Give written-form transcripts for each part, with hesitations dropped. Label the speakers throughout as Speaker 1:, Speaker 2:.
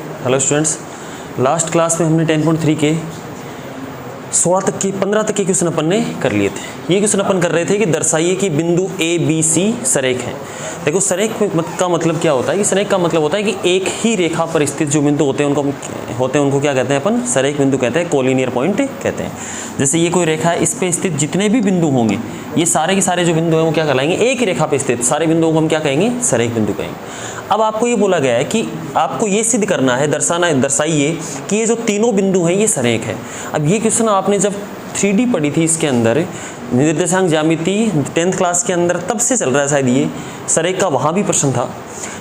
Speaker 1: Hello students, last class में हमने 10.3 के 16 तक के 15 तक के क्वेश्चन अपन ने कर लिए थे। ये क्वेश्चन अपन कर रहे थे कि दर्शाइए कि बिंदु ए बी सी सरेख हैं। देखो सरेख का मतलब क्या होता है कि सरेख का मतलब होता है कि एक ही रेखा पर स्थित जो बिंदु होते हैं उनको क्या कहते हैं अपन, सरेख बिंदु कहते हैं, कोलिनियर पॉइंट कहते हैं। जैसे ये कोई रेखा है, इस पे स्थित जितने भी बिंदु होंगे ये सारे के सारे जो बिंदु हैं वो क्या कहलाएंगे, एक ही रेखा पे स्थित सारे बिंदुओं को हम क्या कहेंगे, सरेख बिंदु कहेंगे। अब आपको ये बोला गया है कि आपको ये सिद्ध करना है, दर्शाइए कि ये जो तीनों बिंदु हैं ये सरेख है। अब ये क्वेश्चन आपने जब 3D पढ़ी थी, इसके अंदर निर्देशांक ज्यामिति 10th क्लास के अंदर तब से चल रहा है शायद, ये सरेख का वहाँ भी प्रश्न था।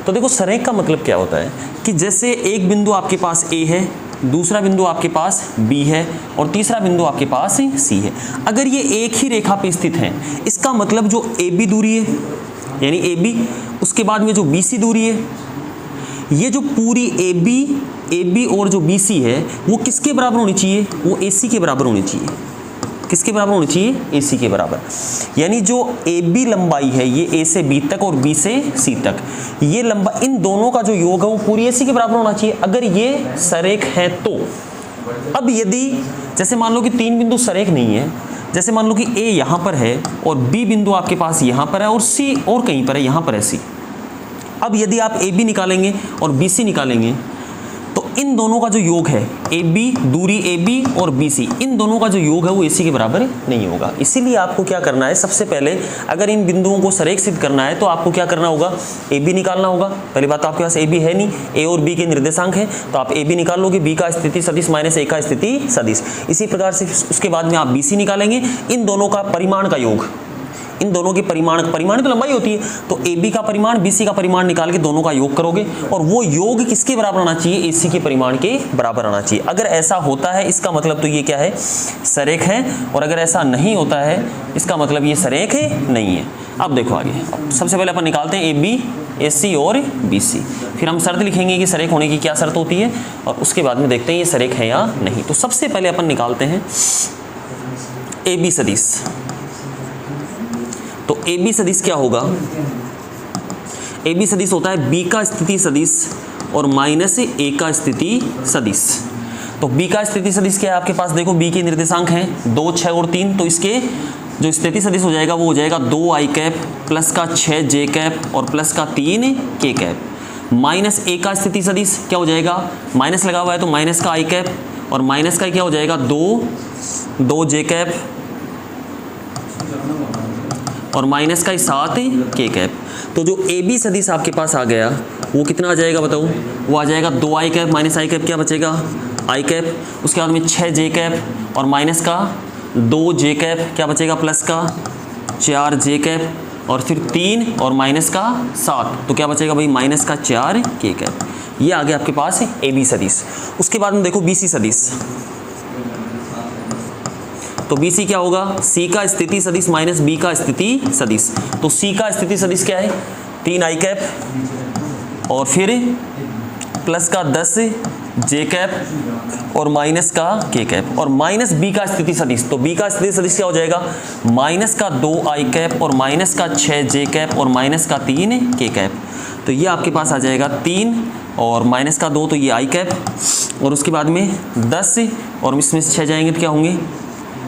Speaker 1: तो देखो सरेख का मतलब क्या होता है कि जैसे एक बिंदु आपके पास A है, दूसरा बिंदु आपके पास B है और तीसरा बिंदु आपके पास C है। अगर ये एक ही रेखा पे स्थित हैं, इसका मतलब जो AB दूरी है यानी AB, उसके बाद में जो BC दूरी है, ये जो पूरी AB और जो BC है वो किसके बराबर होनी चाहिए, वो AC के बराबर होनी चाहिए। किसके बराबर होनी चाहिए, AC के बराबर। यानी जो AB लंबाई है ये A से B तक और B से C तक, ये लंबाई इन दोनों का जो योग है वो पूरी AC के बराबर होना चाहिए अगर ये सरेख है तो। अब यदि जैसे मान लो कि तीन बिंदु सरेख नहीं है, जैसे मान लो कि A यहाँ पर है और B बिंदु आपके पास यहाँ पर है और C और कहीं पर है, यहाँ पर है C। अब यदि आप AB निकालेंगे और BC निकालेंगे तो इन दोनों का जो योग है, AB दूरी AB और BC, इन दोनों का जो योग है वो AC के बराबर नहीं होगा। इसीलिए आपको क्या करना है, सबसे पहले अगर इन बिंदुओं को सरेख सिद्ध करना है तो आपको क्या करना होगा, AB निकालना होगा। पहली बात तो आपके पास AB है नहीं, A और B के निर्देशांक हैं तो आप AB निकाल लोगे, B का स्थिति सदिश माइनस A का स्थिति सदिश। इसी प्रकार से उसके बाद में आप BC निकालेंगे, इन दोनों का परिमाण का योग, इन दोनों की परिमाण तो लंबाई होती है, तो AB का परिमाण BC का परिमाण निकाल के दोनों का योग करोगे और वो योग किसके बराबर आना चाहिए, AC के परिमाण के बराबर आना चाहिए। अगर ऐसा होता है इसका मतलब तो ये क्या है, सरेख है, और अगर ऐसा नहीं होता है इसका मतलब ये सरेख नहीं है। अब देखो आगे, अब सबसे पहले अपन निकालते हैं AB, AC और BC, फिर हम शर्त लिखेंगे कि सरेख होने की क्या शर्त होती है और उसके बाद में देखते हैं ये सरेख है या नहीं। तो सबसे पहले अपन निकालते हैं AB सदिश। तो AB सदिश क्या होगा, AB सदिश होता है B का स्थिति सदिश और माइनस A का स्थिति सदिश। तो B का स्थिति सदिश क्या है आपके पास, देखो B के निर्देशांक हैं 2, 6 और 3, तो इसके जो स्थिति सदिश हो जाएगा वो हो जाएगा 2i कैप प्लस का 6j कैप और प्लस का 3k कैप। माइनस A का स्थिति सदिश क्या हो जाएगा, माइनस लगा हुआ है तो माइनस का i कैप और माइनस का क्या हो जाएगा 2j कैप और माइनस का 7k कैप। तो जो AB सदिश आपके पास आ गया वो कितना आ जाएगा बताओ, वो आ जाएगा 2i cap minus i cap, क्या बचेगा i कैप, उसके बाद में 6j कैप और माइनस का 2j कैप, क्या बचेगा प्लस का 4j कैप और फिर 3 और माइनस का 7, तो क्या बचेगा भाई माइनस का 4k कैप। ये आ गया आपके पास AB सदिश। उसके बाद में देखो BC सदिश, तो BC क्या होगा, C का स्थिति सदिश माइनस B का स्थिति सदिश। तो C का स्थिति सदिश क्या है, 3i कैप और फिर प्लस का 10j कैप और माइनस का k कैप और माइनस B का स्थिति सदिश। तो B का स्थिति सदिश क्या हो जाएगा, माइनस का 2i कैप और माइनस का 6j कैप और माइनस का 3k कैप। तो ये आपके पास आ जाएगा 3 और माइनस का 2, तो ये i कैप और उसके बाद में 10 और इसमें से 6 जाएंगे तो क्या होंगे,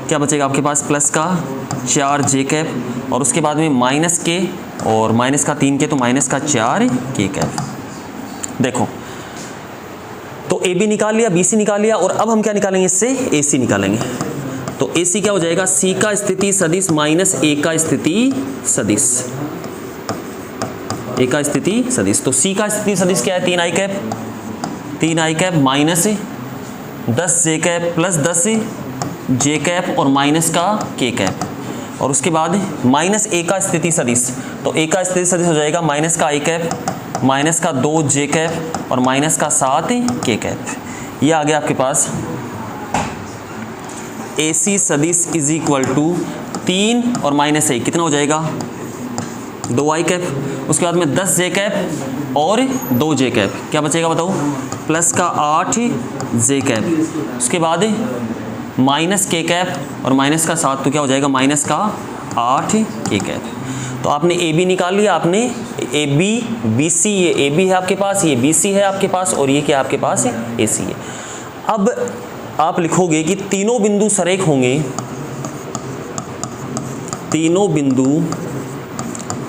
Speaker 1: क्या बचेगा आपके पास प्लस का 4j कैप और उसके बाद में माइनस के और माइनस का 3k, तो माइनस का 4k कैप। देखो तो AB निकाल लिया, BC निकाल लिया और अब हम क्या निकालेंगे, इससे AC निकालेंगे। तो AC क्या हो जाएगा, C का स्थिति सदिश माइनस A का स्थिति सदिश, A का स्थिति सदिश। तो C का स्थिति सदिश क्या है, 3i cap minus 10j cap plus 10j cap और माइनस का k कैप और उसके बाद माइनस A का स्थिति सदिश। तो A का स्थिति सदिश हो जाएगा माइनस का i कैप माइनस का 2j कैप और माइनस का 7k कैप। ये आ गया आपके पास AC सदिश इज इक्वल टू 3 और माइनस A कितना हो जाएगा 2i कैप, उसके बाद में 10j कैप और 2j कैप, क्या बचेगा बताओ प्लस का 8j कैप, उसके बाद माइनस k कैप और माइनस का 7, तो क्या हो जाएगा माइनस का 8k कैप। तो आपने AB निकाल लिया, आपने ए बी बी सी, ये ए बी है आपके पास, ये बी सी है आपके पास, और ये क्या आपके पास है, ए सी है। अब आप लिखोगे कि तीनों बिंदु सरेख होंगे, तीनों बिंदु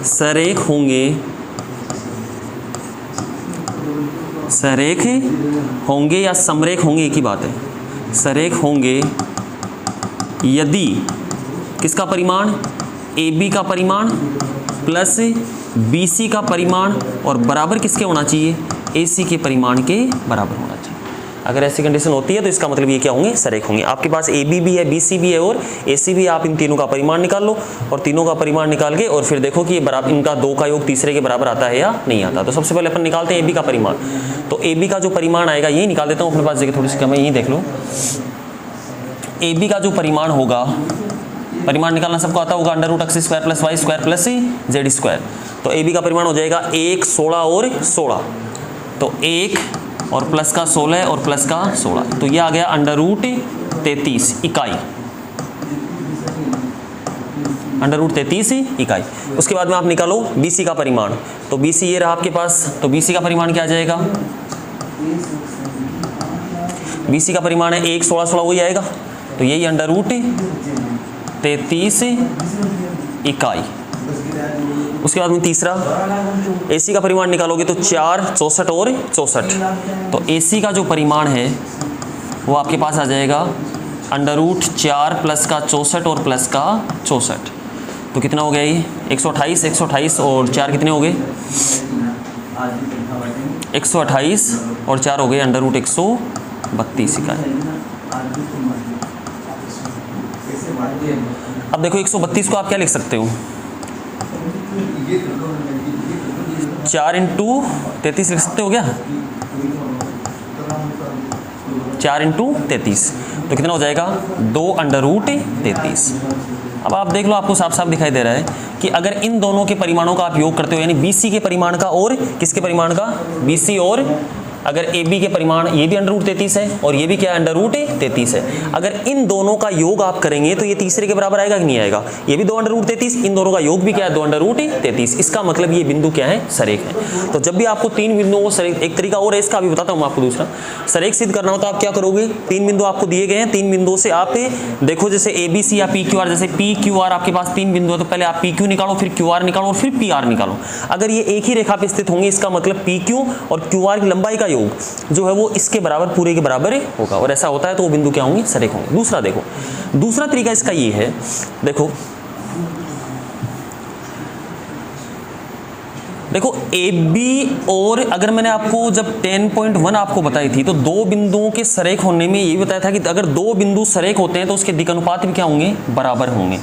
Speaker 1: सरेख होंगे, सरेख होंगे या समरेख होंगे, एक ही बात है, सरेख होंगे यदि किसका परिमाण, ए बी का परिमाण प्लस बी सी का परिमाण और बराबर किसके होना चाहिए, ए सी के परिमाण के बराबर होना चाहिए। अगर ऐसी कंडीशन होती है तो इसका मतलब ये क्या होंगे, सरेख होंगे। आपके पास ए बी भी है, बी सी भी है और ए सी भी है, आप इन तीनों का परिमाण निकाल लो और तीनों का परिमाण निकाल के और फिर देखो कि ये बराबर, इनका दो का योग तीसरे के बराबर आता है या नहीं आता। तो सबसे पहले अपन निकालते हैं ए बी का परिमाण। तो ए बी का जो परिमाण आएगा यही निकाल देता हूँ अपने पास, देखिए थोड़ी सी कम है, यही देख लो। ए बी का जो परिमाण होगा, परिमाण निकालना सबको आता होगा, under root x² + y² + z²। तो ए बी का परिमाण हो जाएगा 1, 16 और 16। तो 1 और प्लस का 16 और प्लस का 16, तो ये आ गया अंडर रूट 33 इकाई, अंडर रूट 33 इकाई। उसके बाद में आप निकालो बी सी का परिमाण। तो बी सी ये रहा आपके पास, तो बी सी का परिमाण क्या आ जाएगा, बी सी का परिमाण है 1, 16, 16 वही आएगा, तो यही अंडर रूट 33 इकाई। उसके बाद में तीसरा, AC का परिमाण निकालोगे तो 4, 64 और 64। तो AC का जो परिमाण है वो आपके पास आ जाएगा अंडर रूट 4 प्लस का 64 और प्लस का 64। तो कितना हो गया ये 128, 128 और 4 कितने हो गए 128 और 4 हो गए अंडर रूट 132 इकाई। अब देखो 132 को आप क्या लिख सकते हो, 4 × 33 लिख सकते हो क्या, 4 × 33, तो कितना हो जाएगा 2 अंडर रूट 33। अब आप देख लो, आपको साफ साफ दिखाई दे रहा है कि अगर इन दोनों के परिमाणों का आप योग करते हो, यानी BC के परिमाण का और किसके परिमाण का, BC और अगर AB के परिमाण, ये भी अंडर रूट 33 है और ये भी क्या अंडर रूट 33 है, अगर इन दोनों का योग आप करेंगे तो ये तीसरे के बराबर आएगा कि नहीं आएगा, ये भी 2 अंडर रूट 33, इन दोनों का योग भी क्या है 2 अंडर रूट 33। इसका मतलब ये बिंदु क्या है, सरेख है। तो जब भी आपको 3 बिंदुओं को सरेख, एक तरीका और है इसका भी बताता हूँ आपको दूसरा, सरेख सिद्ध करना हो तो आप क्या करोगे, 3 बिंदु आपको दिए गए हैं, 3 बिंदुओं से आप देखो जैसे ABC या PQR, जैसे PQR आपके पास 3 बिंदु है तो पहले आप PQ निकालो, फिर QR निकालो और फिर PR निकालो। अगर ये एक ही रेखा पे स्थित होंगे इसका मतलब PQ और QR की लंबाई का योग जो है वो इसके बराबर, पूरे के बराबर होगा, और ऐसा होता है तो वो बिंदु क्या होंगे, सरेख होंगे। दूसरा देखो, दूसरा तरीका इसका ये है, देखो देखो AB और अगर मैंने आपको जब 10.1 आपको बताई थी तो 2 बिंदुओं के सरेख होने में ये बताया था कि अगर 2 बिंदु सरेख होते हैं तो उसके दिक् अनुपात भी क्या होंगे, बराबर होंगे,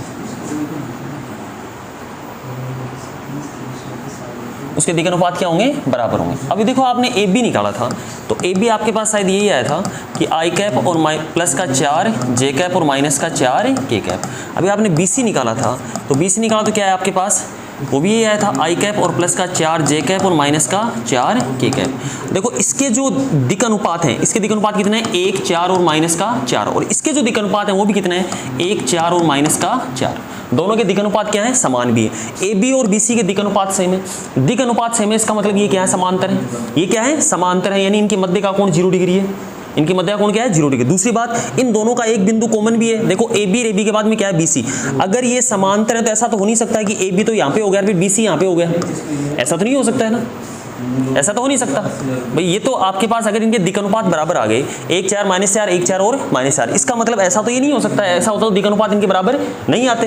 Speaker 1: उसके दिक् अनुपात क्या होंगे, बराबर होंगे। अभी देखो आपने AB निकाला था तो AB आपके पास शायद यही आया था कि I कैप और प्लस का 4 J कैप और माइनस का 4 K कैप। अभी आपने BC निकाला था तो BC निकाला तो क्या है आपके पास, वो भी यही आया था I कैप और प्लस का 4 J कैप और माइनस का 4 K कैप। देखो इसके जो दिक् अनुपात हैं, इसके दिक् अनुपात कितने हैं, 1, 4 और माइनस का 4, और इसके जो दिक् अनुपात हैं वो भी कितने हैं, 1, 4 और माइनस का 4। दोनों के दिक् अनुपात क्या है, समान भी है। AB और BC के दिक् अनुपात सेम है, दिक् अनुपात सेम है, इसका मतलब ये क्या है, समांतर है। ये क्या है, समांतर है, यानी इनके मध्य का कोण 0 डिग्री है, इनकी मध्य कोण क्या है, 0 डिग्री। दूसरी बात, इन दोनों का एक बिंदु कॉमन भी है। देखो AB और AB के बाद में क्या है, BC। अगर ये समांतर है तो ऐसा तो हो नहीं सकता है कि AB तो यहाँ पे हो गया फिर BC यहाँ पे हो गया, ऐसा तो नहीं हो सकता है ना, ऐसा तो हो नहीं सकता भाई। ये तो आपके पास अगर इनके दिक् अनुपात बराबर आ गए, 1, 4, -4, 1, 4 और -4, इसका मतलब ऐसा तो ये नहीं हो सकता है, ऐसा होता तो दिक् अनुपात इनके बराबर नहीं आते।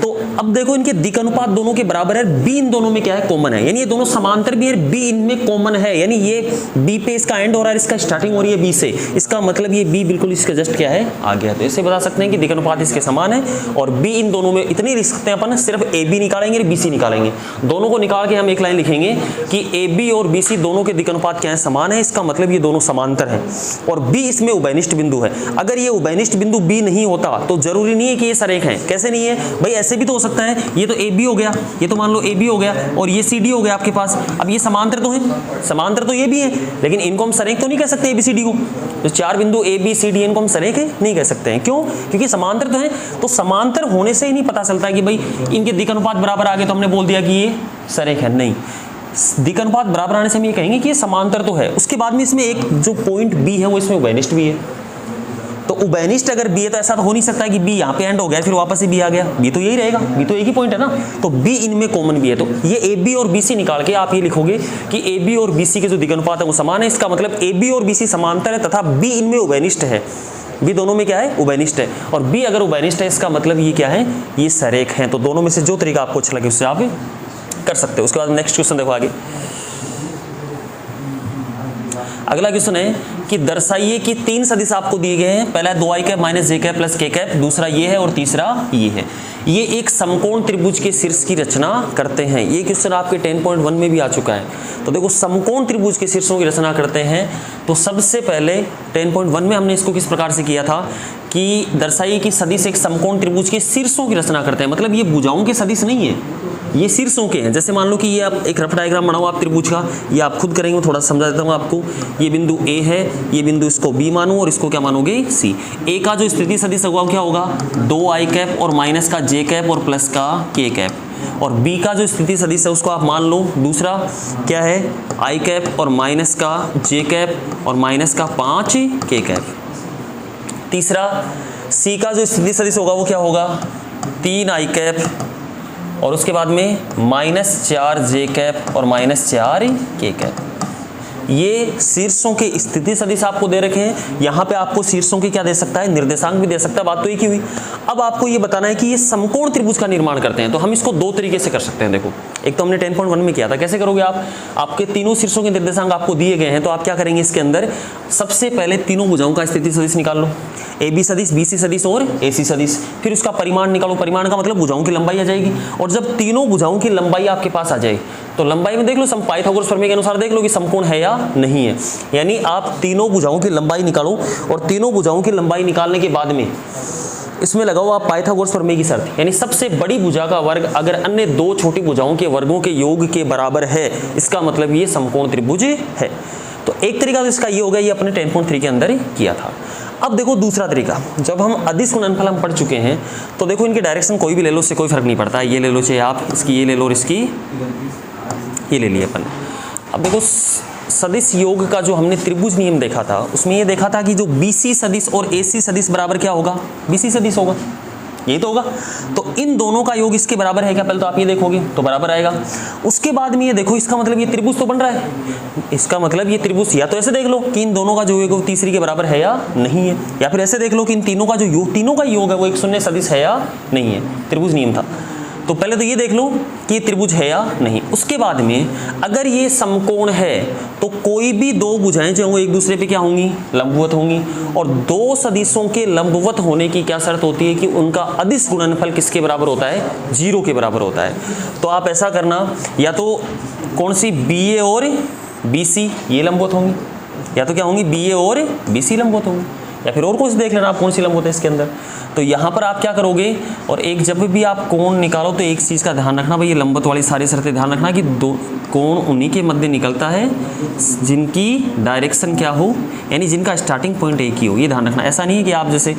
Speaker 1: तो अब देखो इनके दिक् अनुपात दोनों के बराबर है, B इन दोनों में क्या है, कॉमन है, यानी ये दोनों समांतर भी है, B इनमें कॉमन है, यानी ये B पे इसका एंड हो रहा है, इसका स्टार्टिंग हो रही है B से, इसका मतलब ये B बिल्कुल इसका जस्ट क्या है, आ गया। तो इससे बता सकते हैं कि दिक् अनुपात इसके समान है और B इन दोनों में इतनी लिख सकते हैं अपन, सिर्फ AB निकालेंगे और BC निकालेंगे, दोनों को निकाल के हम एक लाइन लिखेंगे कि AB और BC दोनों के दिक् अनुपात क्या है, समान है, इसका मतलब ये दोनों समांतर हैं और B इसमें उभयनिष्ठ बिंदु है। अगर ये उभयनिष्ठ बिंदु B नहीं होता तो जरूरी नहीं है कि ये सरेख हैं। कैसे नहीं है भाई, ऐसे भी तो हो सकता है, ये तो AB हो गया, ये तो मान लो AB हो गया और ये CD हो गया आपके पास। अब ये समांतर तो है, समांतर तो ये भी है, लेकिन इनको हम सरेख तो नहीं कह सकते ABCD को। तो 4 बिंदु ABCD इनको हम सरेख नहीं कह सकते हैं, क्यों, क्योंकि समांतर तो है। तो समांतर होने से ही नहीं पता चलता है कि भाई इनके दिक् अनुपात बराबर आ गए तो हमने बोल दिया कि ये सरेख है, नहीं। दिक् अनुपात बराबर आने से हम ये कहेंगे कि ये समांतर तो है। उसके बाद में इसमें एक जो पॉइंट बी है वो इसमें उभयनिष्ठ भी है। तो उभयनिष्ठ अगर बी है तो ऐसा तो हो नहीं सकता कि बी यहाँ पे एंड हो गया फिर वापस से बी आ गया, बी तो यही रहेगा, बी तो एक ही पॉइंट है ना। तो बी इनमें कॉमन भी है। तो ये ए बी और बी सी निकाल के आप ये लिखोगे कि ए बी और बी सी के जो दिक् अनुपात है वो समान है। इसका मतलब ए बी और बी सी समांतर है तथा बी इनमें उभयनिष्ठ है। बी दोनों में क्या है? उभयनिष्ठ है। और बी अगर उभयनिष्ठ है इसका मतलब ये क्या है? ये सरेख हैं। तो दोनों में से जो तरीका आपको अच्छा लगे उससे आप कर सकते हो। उसके बाद नेक्स्ट क्वेश्चन देखो आगे। अगला क्वेश्चन है कि दर्शाइए कि 3 सदिश आपको दिए गए हैं। पहला 2i कैप माइनस जे कैप प्लस के कैप, दूसरा ये है और तीसरा ये है। ये एक समकोण त्रिभुज के शीर्ष की रचना करते हैं। ये क्वेश्चन आपके 10.1 में भी आ चुका है। तो देखो समकोण त्रिभुज के शीर्षों की रचना करते हैं। तो सबसे पहले 10.1 में हमने इसको किस प्रकार से किया था कि दर्शाइए कि सदिश एक समकोण त्रिभुज के शीर्षों की रचना करते हैं। मतलब ये भुजाओं के सदिश नहीं है, ये शीर्षों के हैं। जैसे मान लो कि ये आप एक रफ डायग्राम बनाओ आप त्रिभुज का, ये आप खुद करेंगे, थोड़ा समझा देता हूँ आपको। ये बिंदु ए है, ये बिंदु इसको बी मानो और इसको क्या मानोगे? सी। ए का जो स्थिति सदिश होगा क्या होगा? 2i कैप और माइनस का जे कैप और प्लस का के कैप। और बी का जो स्थिति सदिश है उसको आप मान लो दूसरा क्या है? i कैप और माइनस का जे कैप और माइनस का 5 के कैप। तीसरा सी का जो स्थिति सदिश होगा वो क्या होगा? 3i कैप और उसके बाद में -4 जे कैप और -4 के कैप। ये शीर्षों के स्थिति सदिश आपको दे रखे हैं। यहाँ पे आपको शीर्षों की क्या दे सकता है? निर्देशांक भी दे सकता है। बात तो एक ही हुई। अब आपको ये बताना है कि ये समकोण त्रिभुज का निर्माण करते हैं। तो हम इसको दो तरीके से कर सकते हैं। देखो, एक तो हमने 10.1 में किया था। कैसे करोगे आप? आपके तीनों शीर्षों के निर्देशांक आपको दिए गए हैं। तो आप क्या करेंगे? इसके अंदर सबसे पहले तीनों भुजाओं का स्थिति सदिश निकाल लो। ए बी सदिश, बी सी सदिश और ए सी सदिश। फिर उसका परिमाण निकालो। परिमाण का मतलब भुजाओं की लंबाई आ जाएगी। और जब तीनों भुजाओं की लंबाई आपके पास आ जाए तो लंबाई में देख लो, पाइथागोरस प्रमेय के अनुसार देख लो कि समकोण है या नहीं है। यानी आप तीनों भुजाओं की लंबाई निकालो और तीनों भुजाओं की लंबाई निकालने के बाद में इसमें लगाओ आप पाइथागोरस प्रमेय की शर्त। यानी सबसे बड़ी भुजा का वर्ग अगर अन्य दो छोटी भुजाओं के वर्गों के योग के बराबर है, इसका मतलब ये समकोण त्रिभुज है। तो एक तरीका तो इसका ये हो गया, ये अपने 10.3 के अंदर ही किया था। अब देखो दूसरा तरीका, जब हम अदिश गुणनफल हम पढ़ चुके हैं तो देखो इनके डायरेक्शन कोई भी ले लो, उससे कोई फर्क नहीं पड़ता। ये ले लो चाहे आप, इसकी ये ले लो और इसकी ये ले लिए अपन। अब देखो सदिश योग का जो हमने त्रिभुज नियम देखा था उसमें ये देखा था कि जो BC सदिश और AC सदिश बराबर क्या होगा? BC सदिश होगा, यही तो होगा। तो इन दोनों का योग इसके बराबर है क्या? पहले तो आप ये देखोगे तो बराबर आएगा। उसके बाद में ये देखो, इसका मतलब ये त्रिभुज तो बन रहा है। इसका मतलब ये त्रिभुज, या तो ऐसे देख लो कि इन दोनों का जो योग तीसरी के बराबर है या नहीं है, या फिर ऐसे देख लो कि इन तीनों का जो योग, तीनों का योग है वो एक शून्य सदिश है या नहीं है। त्रिभुज नियम था। तो पहले तो ये देख लो कि ये त्रिभुज है या नहीं। उसके बाद में अगर ये समकोण है तो कोई भी दो भुजाएं जो एक दूसरे पे क्या होंगी? लंबवत होंगी। और दो सदिशों के लंबवत होने की क्या शर्त होती है कि उनका अदिश गुणनफल किसके बराबर होता है? 0 के बराबर होता है। तो आप ऐसा करना, या तो कौन सी BA और BC ये लंबवत होंगी, या तो क्या होंगी? BA और BC लंबवत होंगी, या फिर और कुछ देख लेना आप कौन सी लंबवत है इसके अंदर। तो यहाँ पर आप क्या करोगे, और एक जब भी आप कोण निकालो तो एक चीज़ का ध्यान रखना भाई, ये लंबवत वाली सारी शर्तें ध्यान रखना कि दो कोण उन्हीं के मध्य निकलता है जिनकी डायरेक्शन क्या हो, यानी जिनका स्टार्टिंग पॉइंट एक ही हो। ये ध्यान रखना। ऐसा नहीं है कि आप जैसे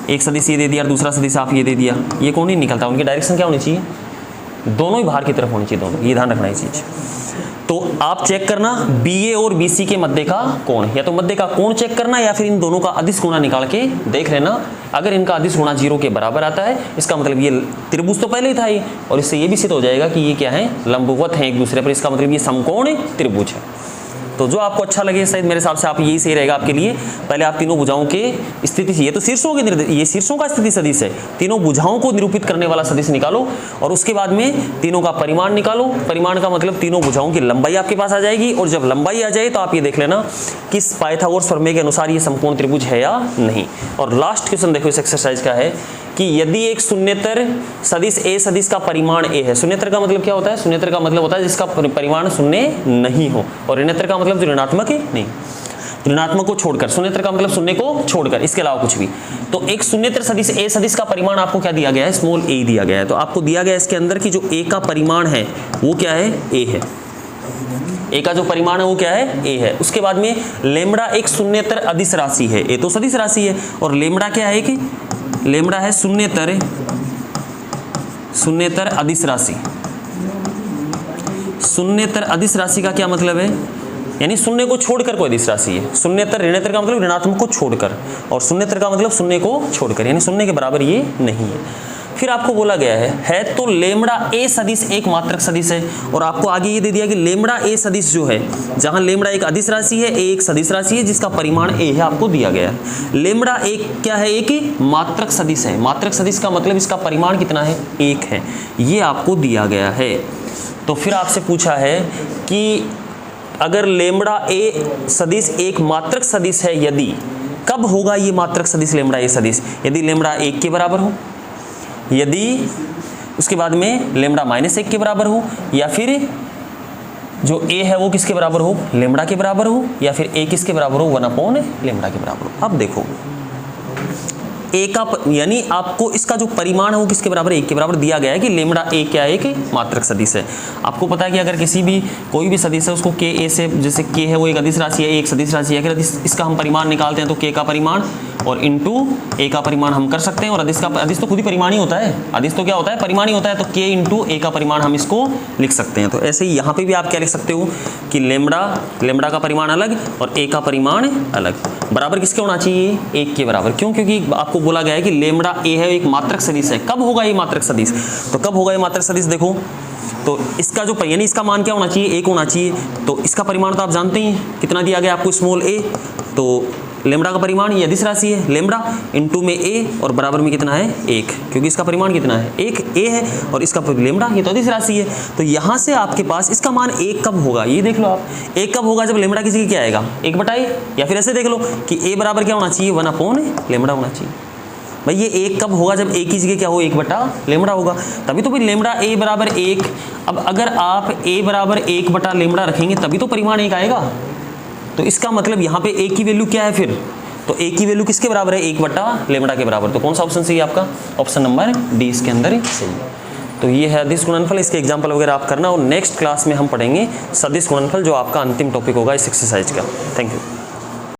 Speaker 1: एक सदिश ये दे दिया और दूसरा सदिश आप ये दे दिया, ये कोण नहीं निकलता। उनकी डायरेक्शन क्या होनी चाहिए? दोनों ही बाहर की तरफ होनी चाहिए, दोनों। ये ध्यान रखना ये चीज़। तो आप चेक करना BA और BC के मध्य का कोण, या तो मध्य का कोण चेक करना या फिर इन दोनों का अदिश गुणा निकाल के देख लेना। अगर इनका अदिश गुणा 0 के बराबर आता है, इसका मतलब ये त्रिभुज तो पहले ही था ही, और इससे ये भी सिद्ध हो जाएगा कि ये क्या है? लंबवत हैं एक दूसरे पर। इसका मतलब ये समकोण त्रिभुज है। तो जो आपको अच्छा लगे, शायद मेरे हिसाब से आप यही सही रहेगा आपके लिए। पहले आप तीनों भुजाओं के स्थिति, ये तो शीर्षों के ये शीर्षों का स्थिति सदिश है, तीनों भुजाओं को निरूपित करने वाला सदिश निकालो और उसके बाद में तीनों का परिमाण निकालो। परिमाण का मतलब तीनों भुजाओं की लंबाई आपके पास आ जाएगी, और जब लंबाई आ जाए तो आप ये देख लेना कि पाइथागोरस प्रमेय के अनुसार ये समकोण त्रिभुज है या नहीं। और लास्ट क्वेश्चन देखो इस एक्सरसाइज का है कि यदि एक शून्येतर सदिश A सदिश का परिमाण A है। शून्येतर का मतलब क्या होता है? शून्येतर का मतलब होता है जिसका परिमाण शून्य नहीं हो, और ऋणेतर का मतलब जो ऋणात्मक है नहीं, ऋणात्मक को छोड़कर। शून्येतर का मतलब शून्य को छोड़कर, इसके अलावा कुछ भी। तो एक शून्येतर सदिश A सदिश का परिमाण आपको क्या दिया गया है? स्मॉल a दिया गया है। तो आपको दिया गया है इसके अंदर की जो A का परिमाण है वो क्या है? A है। A का जो परिमाण है वो क्या है? A है। उसके बाद में लेमड़ा एक शून्येतर अदिश राशि है। A तो सदिश राशि है, और लेमड़ा क्या है कि लेमड़ा है शून्येतर अदिश राशि। शून्येतर अदिश राशि का क्या मतलब है, यानी शून्य को छोड़कर कोई अदिश राशि है। शून्येतर ऋणेतर का मतलब ऋणात्मक को छोड़कर, और शून्येतर का मतलब शून्य को छोड़कर, यानी शून्य के बराबर ये नहीं है। फिर आपको बोला गया है तो लेमड़ा ए सदिश एक मात्रक सदिश है, और आपको आगे ये दे दिया कि लेमड़ा ए सदिश जो है, जहां लेमड़ा एक अदिश राशि है, ए एक सदिश राशि है जिसका परिमाण ए है, आपको दिया गया है। लेमड़ा एक क्या है, एक मात्रक सदिश है। मात्रक सदिश का मतलब इसका परिमाण कितना है, एक है, ये आपको दिया गया है। तो फिर आपसे पूछा है कि अगर लेमड़ा ए सदिश एक मात्रक सदिश है, यदि कब होगा ये मात्रक सदिश लेमड़ा ए सदिश, यदि लेमड़ा 1 के बराबर हो, यदि उसके बाद में लेमड़ा -1 के बराबर हो, या फिर जो a है वो किसके बराबर हो, लेमड़ा के बराबर हो, या फिर a किसके बराबर हो, 1/, लेमड़ा के बराबर हो। अब देखो a का यानी आपको इसका जो परिमाण है वो किसके बराबर है, 1 के बराबर दिया गया है कि लेमड़ा a क्या है, कि मात्रक सदिश है। आपको पता है कि अगर किसी भी कोई भी सदिश है उसको k a से, जैसे k है वो एक अदिश राशि है, एक सदिश राशि है, अगर इसका हम परिमाण निकालते हैं तो k का परिमाण और इंटू a का परिमाण हम कर सकते हैं, और अदिश तो खुद ही परिमाण ही होता है, अदिश तो क्या होता है, परिमाण ही होता है, तो k इंटू a का परिमाण हम इसको लिख सकते हैं। तो ऐसे ही यहाँ पे भी आप क्या लिख सकते हो कि लेमड़ा का परिमाण अलग और a का परिमाण अलग, बराबर किसके होना चाहिए, 1 के बराबर। क्यों, क्योंकि आपको बोला गया है कि लेमड़ा a है एक मात्रक सदिश है। कब होगा ये मात्रक सदिश, तो कब होगा ये मात्रक सदिश, देखो तो इसका जो यानी इसका मान क्या होना चाहिए, 1 होना चाहिए। तो इसका परिमाण तो आप जानते ही कितना दिया गया आपको, स्मॉल a, तो लेमड़ा का परिमाण ये अदिश राशि है, लेमड़ा इंटू में a और बराबर में कितना है, 1, क्योंकि इसका परिमाण कितना है, 1 a है, और इसका लेमड़ा ये तो अदिश राशि है। तो यहाँ से आपके पास इसका मान 1 कब होगा, ये देख लो आप, 1 कब होगा, जब लेमड़ा किसी की क्या आएगा, 1/a, या फिर ऐसे देख लो कि a बराबर क्या होना चाहिए, 1/, लेमड़ा होना चाहिए। भाई ये 1 कब होगा, जब a की जगह क्या हो, 1/, लेमड़ा होगा, तभी तो भाई लेमड़ा a बराबर 1। अब अगर आप a बराबर 1/, लेमड़ा रखेंगे तभी तो परिमाण 1 आएगा। तो इसका मतलब यहाँ पे a की वैल्यू क्या है फिर, तो a की वैल्यू किसके बराबर है, 1/, लेमड़ा के बराबर। तो कौन सा ऑप्शन सही है आपका, ऑप्शन नंबर डी इसके अंदर सही है। तो ये है अदिश गुणनफल, इसके एग्जाम्पल वगैरह आप करना, और नेक्स्ट क्लास में हम पढ़ेंगे सदिश गुणनफल, जो आपका अंतिम टॉपिक होगा इस एक्सरसाइज का। Thank you.